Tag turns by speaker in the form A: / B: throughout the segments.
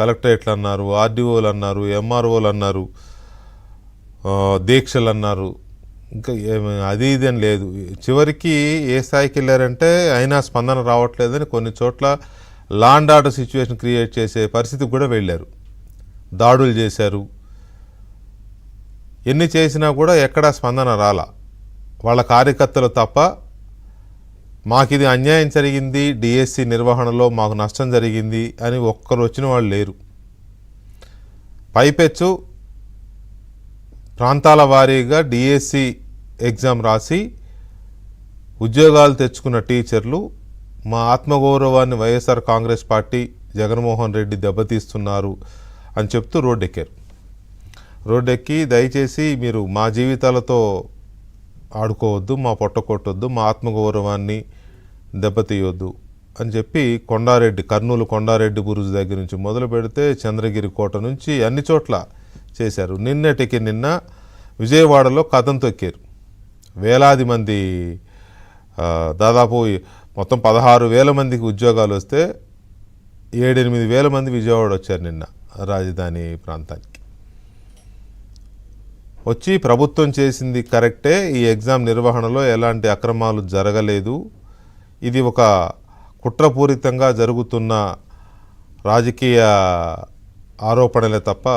A: కలెక్టరేట్లు అన్నారు, ఆర్డీఓలు అన్నారు, ఎంఆర్ఓలు అన్నారు, దీక్షలు అన్నారు, ఇంకా అది ఇది అని లేదు. చివరికి ఏ స్థాయికి వెళ్ళారంటే అయినా స్పందన రావట్లేదని కొన్ని చోట్ల law and order situation create చేసే పరిస్థితికి కూడా వెళ్ళారు. దాడులు చేశారు. ఎన్ని చేసినా కూడా ఎక్కడా స్పందన రాలా. వాళ్ళ కార్యకర్తలు తప్ప మాకు ఇది అన్యాయం జరిగింది, డిఎస్సి నిర్వహణలో మాకు నష్టం జరిగింది అని ఒక్కరు వచ్చిన వాళ్ళు లేరు. పైపెచ్చు ప్రాంతాల వారీగా డిఎస్సి ఎగ్జామ్ రాసి ఉద్యోగాలు తెచ్చుకున్న టీచర్లు మా ఆత్మగౌరవాన్ని వైఎస్ఆర్ కాంగ్రెస్ పార్టీ జగన్మోహన్ రెడ్డి దెబ్బతీస్తున్నారు అని చెప్తూ రోడ్డెక్కారు. రోడ్డెక్కి దయచేసి మీరు మా జీవితాలతో ఆడుకోవద్దు, మా పొట్ట కొట్టొద్దు, మా ఆత్మగౌరవాన్ని దెబ్బతీయొద్దు అని చెప్పి కొండారెడ్డి, కర్నూలు కొండారెడ్డి బురుజు దగ్గర నుంచి మొదలు పెడితే చంద్రగిరి కోట నుంచి అన్ని చోట్ల చేశారు. నిన్నటికి నిన్న విజయవాడలో కథం తొక్కారు. వేలాది మంది, దాదాపు మొత్తం 16,000 మందికి ఉద్యోగాలు వస్తే 7-8,000 మంది విజయవాడ వచ్చారు నిన్న రాజధాని ప్రాంతానికి. వచ్చి ప్రభుత్వం చేసింది కరెక్టే, ఈ ఎగ్జామ్ నిర్వహణలో ఎలాంటి అక్రమాలు జరగలేదు, ఇది ఒక కుట్రపూరితంగా జరుగుతున్న రాజకీయ ఆరోపణలే తప్ప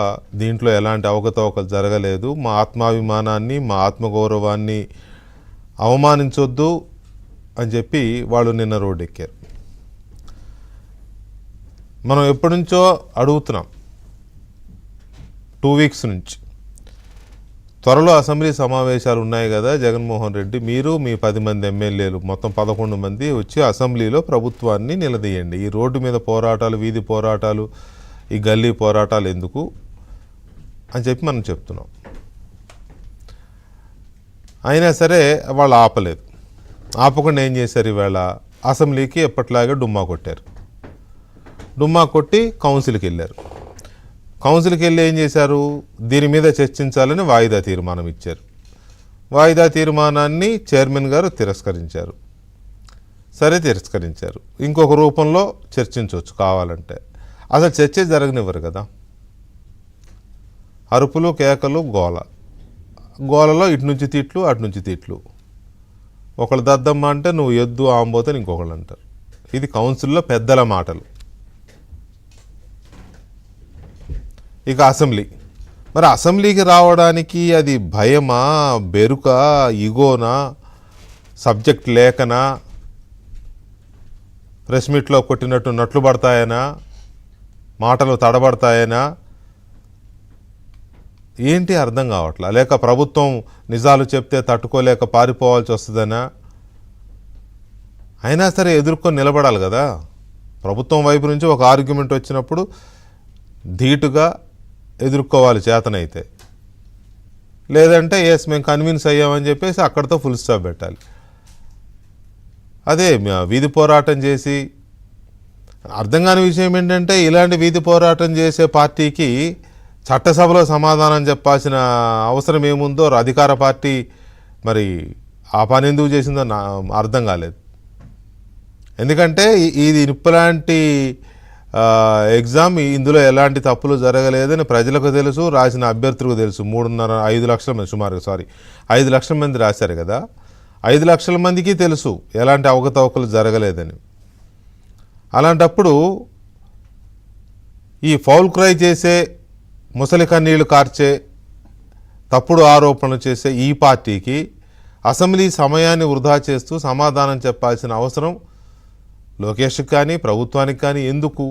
A: దీంట్లో ఎలాంటి అవకతవకలు జరగలేదు, మా ఆత్మాభిమానాన్ని మా ఆత్మగౌరవాన్ని అవమానించొద్దు అని చెప్పి వాళ్ళు నిన్న రోడ్డెక్కారు. మనం ఎప్పటి నుంచో అడుగుతున్నాం, 2 వీక్స్ నుంచి, త్వరలో అసెంబ్లీ సమావేశాలు ఉన్నాయి కదా జగన్మోహన్ రెడ్డి, మీరు మీ 10 మంది ఎమ్మెల్యేలు మొత్తం 11 మంది వచ్చి అసెంబ్లీలో ప్రభుత్వాన్ని నిలదీయండి. ఈ రోడ్డు మీద పోరాటాలు, వీధి పోరాటాలు, ఈ గల్లీ పోరాటాలు ఎందుకు అని చెప్పి మనం చెప్తున్నాం. అయినా సరే వాళ్ళు ఆపలేదు. ఆపకుండా ఏం చేశారు, ఈవేళ అసెంబ్లీకి ఎప్పట్లాగే డుమ్మా కొట్టారు. డుమ్మా కొట్టి కౌన్సిల్కి వెళ్ళారు. కౌన్సిల్కి వెళ్ళి ఏం చేశారు, దీని మీద చర్చించాలని వాయిదా తీర్మానం ఇచ్చారు. వాయిదా తీర్మానాన్ని చైర్మన్ గారు తిరస్కరించారు. సరే తిరస్కరించారు, ఇంకొక రూపంలో చర్చించవచ్చు కావాలంటే. అసలు చర్చే జరగనివ్వరు కదా. అరుపులు, కేకలు, గోలలో ఇటు నుంచి తిట్లు, అటు నుంచి తిట్లు. ఒకళ్ళు దద్దమ్మ అంటే నువ్వు ఎద్దు ఆంబోతని ఇంకొకళ్ళు అంటారు. ఇది కౌన్సిల్లో పెద్దల మాటలు. ఇక అసెంబ్లీ, మరి అసెంబ్లీకి రావడానికి అది భయమా, బెరుక, ఇగోనా, సబ్జెక్ట్ లేకనా, ప్రెస్ మీట్లో కొట్టినట్టు నట్లు పడతాయనా, మాటలు తడబడతాయనా, ఏంటి అర్థం కావట్లా, లేక ప్రభుత్వం నిజాలు చెప్తే తట్టుకోలేక పారిపోవాల్సి వస్తుందనా? అయినా సరే ఎదుర్కొని నిలబడాలి కదా. ప్రభుత్వం వైపు నుంచి ఒక ఆర్గ్యుమెంట్ వచ్చినప్పుడు ధీటుగా ఎదుర్కోవాలి చేతనైతే. లేదంటే ఎస్ మేము కన్విన్స్ అయ్యామని చెప్పేసి అక్కడితో ఫుల్ స్టాప్ పెట్టాలి. అదే వీధి పోరాటం చేసి, అర్థం కాని విషయం ఏంటంటే ఇలాంటి వీధి పోరాటం చేసే పార్టీకి చట్టసభలో సమాధానం చెప్పాల్సిన అవసరం ఏముందో అధికార పార్టీ మరి ఆ పని ఎందుకు చేసిందో అర్థం కాలేదు. ఎందుకంటే ఇది నిప్పులాంటి ఎగ్జామ్, ఇందులో ఎలాంటి తప్పులు జరగలేదని ప్రజలకు తెలుసు, రాసిన అభ్యర్థులకు తెలుసు. 5 లక్షల మంది సుమారుగా 5 లక్షల మంది రాశారు కదా, 5 లక్షల మందికి తెలుసు ఎలాంటి అవకతవకలు జరగలేదని. అలాంటప్పుడు ఈ ఫౌల్ క్రై చేసే, ముసలి కన్నీళ్లు కార్చే, తప్పుడు ఆరోపణలు చేసే ఈ పార్టీకి అసెంబ్లీ సమయాన్ని వృధా చేస్తూ సమాధానం చెప్పాల్సిన అవసరం లోకేష్కి కానీ ప్రభుత్వానికి కానీ ఎందుకు?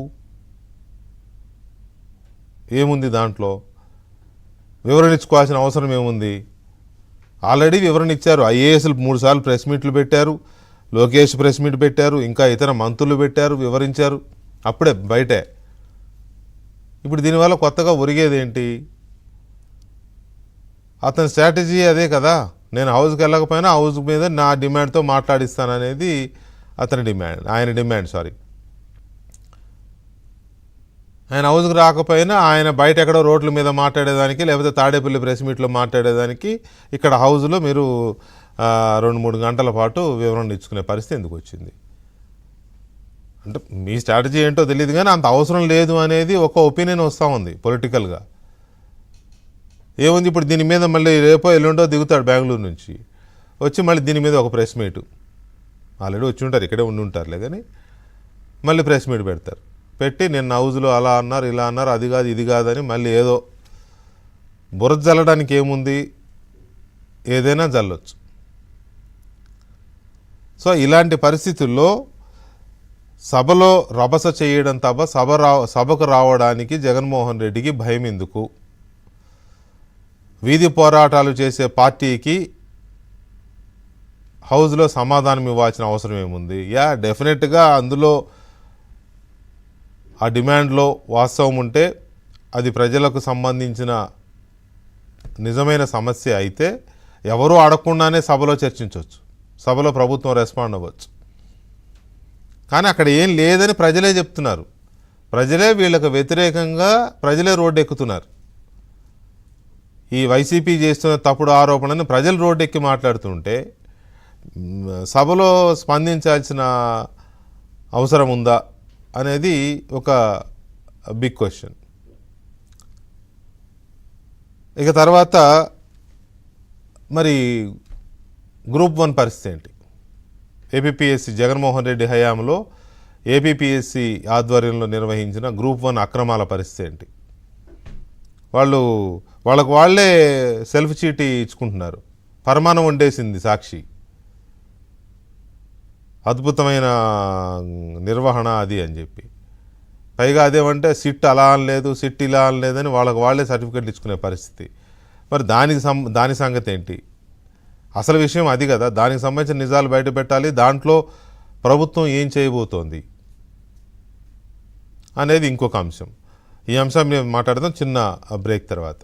A: ఏముంది దాంట్లో? వివరణ ఇచ్చుకోవాల్సిన అవసరం ఏముంది? ఆల్రెడీ వివరణ ఇచ్చారు. ఐఏఎస్లు 3 సార్లు ప్రెస్ మీట్లు పెట్టారు, లోకేష్ ప్రెస్ మీట్ పెట్టారు, ఇంకా ఇతర మంత్రులు పెట్టారు, వివరించారు. అప్పుడే బయటే. ఇప్పుడు దీనివల్ల కొత్తగా ఒరిగేది ఏంటి? అతని స్ట్రాటజీ అదే కదా, నేను హౌస్కి వెళ్ళకపోయినా హౌస్ మీద నా డిమాండ్తో మాట్లాడిస్తాననేది అతని డిమాండ్, ఆయన డిమాండ్. ఆయన హౌస్కి రాకపోయినా ఆయన బయట ఎక్కడో రోడ్ల మీద మాట్లాడేదానికి, లేకపోతే తాడేపల్లి ప్రెస్ మీట్లో మాట్లాడేదానికి ఇక్కడ హౌస్లో మీరు 2-3 గంటల పాటు వివరణ ఇచ్చుకునే పరిస్థితి ఎందుకు వచ్చింది? అంటే మీ స్ట్రాటజీ ఏంటో తెలియదు కానీ అంత అవసరం లేదు అనేది ఒక ఒపీనియన్ వస్తూ ఉంది పొలిటికల్గా. ఏముంది ఇప్పుడు దీని మీద మళ్ళీ రేపో ఎల్లుండో దిగుతాడు బెంగళూరు నుంచి, వచ్చి మళ్ళీ దీని మీద ఒక ప్రెస్ మీటు, ఆల్రెడీ వచ్చి ఉంటారు ఇక్కడే ఉండి ఉంటారులే కానీ మళ్ళీ ప్రెస్ మీట్ పెడతారు, పెట్టి నిన్న హౌజ్లో అలా అన్నారు ఇలా అన్నారు అది కాదు ఇది కాదని మళ్ళీ ఏదో బురద జల్లడానికి ఏముంది, ఏదైనా జల్లొచ్చు. సో ఇలాంటి పరిస్థితుల్లో సభలో రభస చేయడం తప్ప సభకు రావడానికి జగన్మోహన్ రెడ్డికి భయం ఎందుకు? వీధి పోరాటాలు చేసే పార్టీకి హౌస్లో సమాధానం ఇవ్వాల్సిన అవసరం ఏముంది? డెఫినెట్గా అందులో ఆ డిమాండ్లో వాస్తవం ఉంటే అది ప్రజలకు సంబంధించిన నిజమైన సమస్య అయితే ఎవరూ అడగకుండానే సభలో చర్చించవచ్చు, సభలో ప్రభుత్వం రెస్పాండ్ అవ్వచ్చు. కానీ అక్కడ ఏం లేదని ప్రజలే చెప్తున్నారు, ప్రజలే వీళ్ళకు వ్యతిరేకంగా ప్రజలే రోడ్డు ఎక్కుతున్నారు. ఈ వైసీపీ చేస్తున్న తప్పుడు ఆరోపణని ప్రజలు రోడ్డు ఎక్కి మాట్లాడుతుంటే సభలో స్పందించాల్సిన అవసరం ఉందా అనేది ఒక బిగ్ క్వశ్చన్. ఇక తర్వాత మరి గ్రూప్ 1 పరిస్థితి ఏంటి? ఏపీపీఎస్సీ జగన్మోహన్ రెడ్డి హయాంలో ఏపీపీఎస్సీ ఆధ్వర్యంలో నిర్వహించిన గ్రూప్ 1 అక్రమాల పరిస్థితి ఏంటి? వాళ్ళకు వాళ్ళే సెల్ఫ్ చీటీ ఇచ్చుకుంటున్నారు, పరమాణం వండేసింది సాక్షి, అద్భుతమైన నిర్వహణ అది అని చెప్పి. పైగా అదేమంటే సిట్ అలా అనలేదు సిట్ ఇలా అనలేదని వాళ్ళకు వాళ్ళే సర్టిఫికెట్లు ఇచ్చుకునే పరిస్థితి. మరి దాని సంగతి ఏంటి? అసలు విషయం అది కదా, దానికి సంబంధించిన నిజాలు బయట పెట్టాలి, దాంట్లో ప్రభుత్వం ఏం చేయబోతోంది అనేది ఇంకొక అంశం. ఈ అంశం మేము మాట్లాడదాం చిన్న బ్రేక్ తర్వాత.